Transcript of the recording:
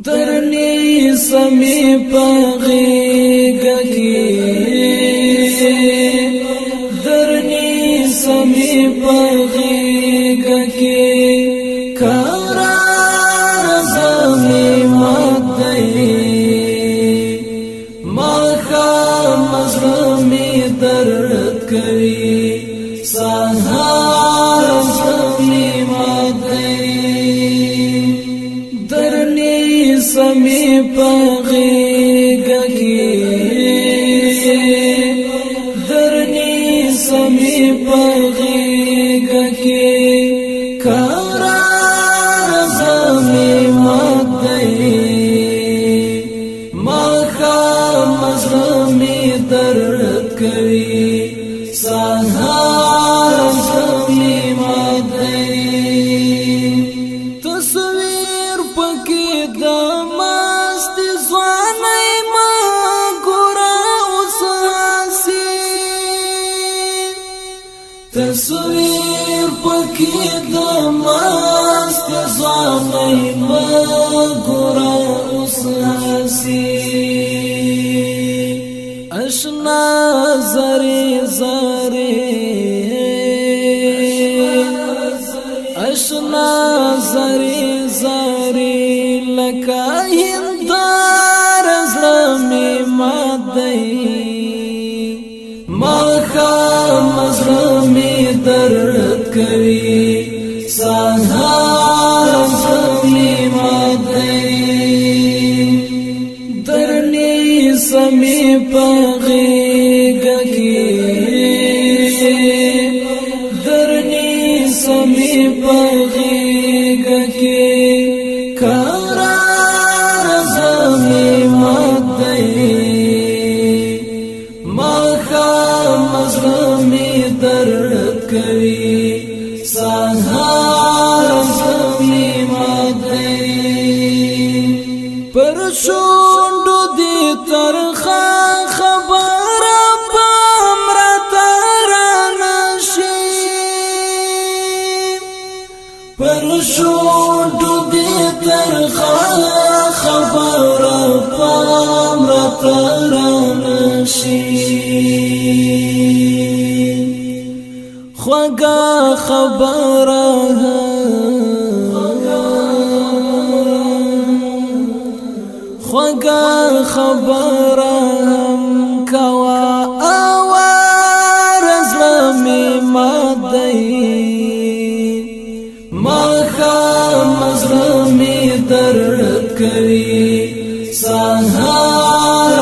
درنی سمی پغیگا کی درنی سمی پغیگا کی قرار زمی مدئی ماخا مظلمی درد کری سہار زمی مدئی درنی سمی پغیگا کی درنی سمی پغیگا کی قرار زمی مدئی ماخا مظلمی درد کری سہار زمی مدئی تصویر پکی دمست زوانی ما گورا اس حسی تصویر پکی دمست زوانی ما گورا اس حسی اشنا زری زری اشنا زری زری لکا هندار ازلمی مدئی ماخا مظلمی درد کری سہار ازلمی مدئی درنی سمی پغیگا کی درنی سمی پغیگا کی قرار زمی مدئی ماخا مظلمی درد کری سہار زمی مدئی پر شونڈو دی ترخا خبر پامرت رانشی پر شونڈو دی ترخا خبر پامرت رانشی خوگا خبر خوگا خبرم کوا آوار ازلمی مدئی ماخا مظلمی درد کری سہار